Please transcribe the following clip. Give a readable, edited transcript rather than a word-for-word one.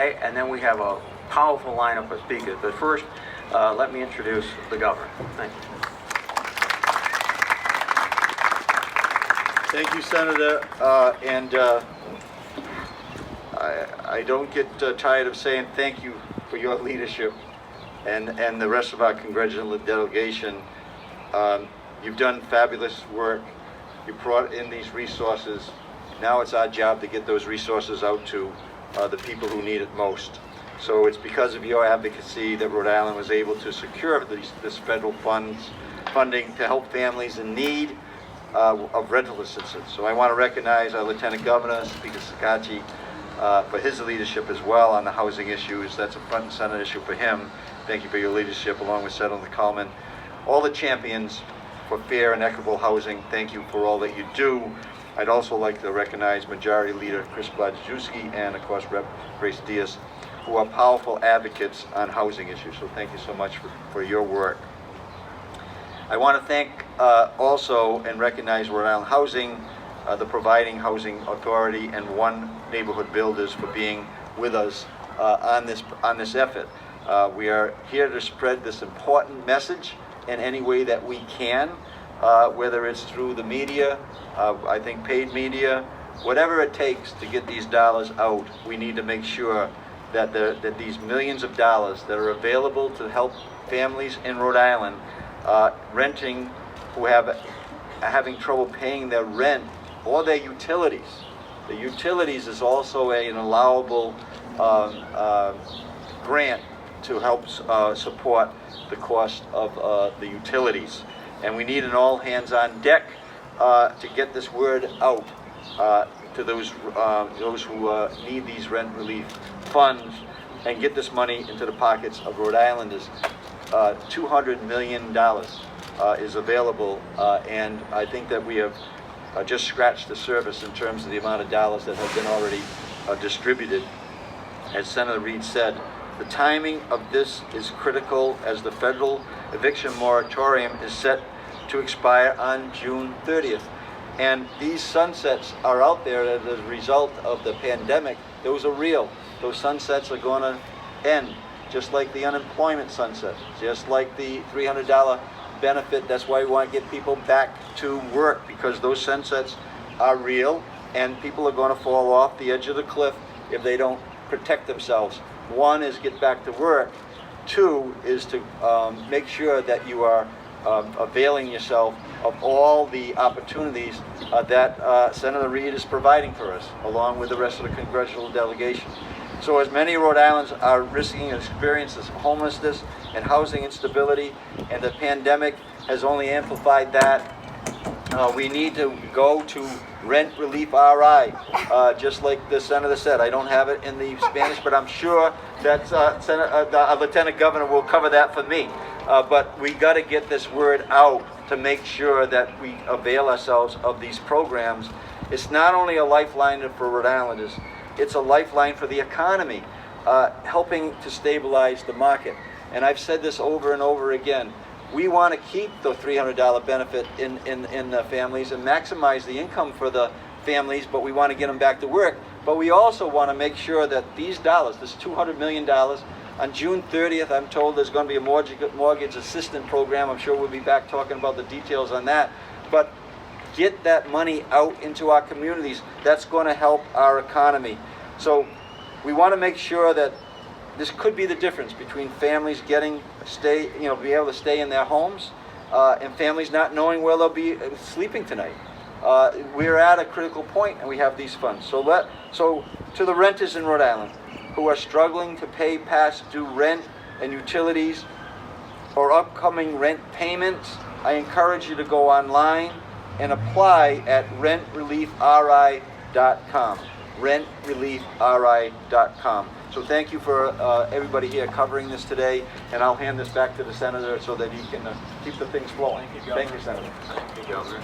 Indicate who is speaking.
Speaker 1: And then we have a powerful lineup of speakers. But first, let me introduce the governor. Thank you.
Speaker 2: Thank you, Senator. I don't get tired of saying thank you for your leadership and the rest of our congressional delegation. You've done fabulous work. You brought in these resources. Now it's our job to get those resources out to the people who need it most. So it's because of your advocacy that Rhode Island was able to secure this federal funding to help families in need of rental assistance. So I want to recognize our Lieutenant Governor, Speaker Sakachi, for his leadership as well on the housing issues. That's a front and center issue for him. Thank you for your leadership, along with Senator Coleman. All the champions for fair and equitable housing, thank you for all that you do. I'd also like to recognize Majority Leader Blaszczewski and, of course, Rep. Grace Diaz, who are powerful advocates on housing issues. So thank you so much for your work. I want to thank also and recognize Rhode Island Housing, the Providing Housing Authority, and One Neighborhood Builders for being with us on this effort. We are here to spread this important message in any way that we can, whether it's through the media, I think paid media, whatever it takes to get these dollars out. We need to make sure that these millions of dollars that are available to help families in Rhode Island renting, who are having trouble paying their rent or their utilities. The utilities is also an allowable grant to help support the cost of the utilities. And we need an all hands on deck to get this word out to those who need these rent relief funds and get this money into the pockets of Rhode Islanders. $200 million is available, and I think that we have just scratched the surface in terms of the amount of dollars that have been already distributed. As Senator Reed said, the timing of this is critical, as the federal eviction moratorium is set to expire on June 30th. And these sunsets are out there as a result of the pandemic. Those are real. Those sunsets are going to end, just like the unemployment sunset, just like the $300 benefit. That's why we want to get people back to work, because those sunsets are real, and people are going to fall off the edge of the cliff if they don't protect themselves. One is get back to work. Two is to make sure that you are availing yourself of all the opportunities that Senator Reed is providing for us, along with the rest of the congressional delegation. So as many Rhode Islanders are risking experiences of homelessness and housing instability, and the pandemic has only amplified that, we need to go to Rent Relief RI, just like the Senator said. I don't have it in the Spanish, but I'm sure that Lieutenant Governor will cover that for me. But we got to get this word out to make sure that we avail ourselves of these programs. It's not only a lifeline for Rhode Islanders, it's a lifeline for the economy, helping to stabilize the market. And I've said this over and over again. We want to keep the $300 benefit in the families and maximize the income for the families, but we want to get them back to work. But we also want to make sure that these dollars, this $200 million, on June 30th, I'm told there's going to be a mortgage assistance program. I'm sure we'll be back talking about the details on that. But get that money out into our communities. That's going to help our economy. So we want to make sure that this could be the difference between families be able to stay in their homes, and families not knowing where they'll be sleeping tonight. We're at a critical point, and we have these funds. So to the renters in Rhode Island who are struggling to pay past due rent and utilities or upcoming rent payments, I encourage you to go online and apply at rentreliefri.com. rentreliefri.com. So thank you for everybody here covering this today, and I'll hand this back to the Senator so that he can keep the things flowing.
Speaker 1: Thank you, Governor.
Speaker 2: Thank you, Senator.
Speaker 1: Thank you, Governor.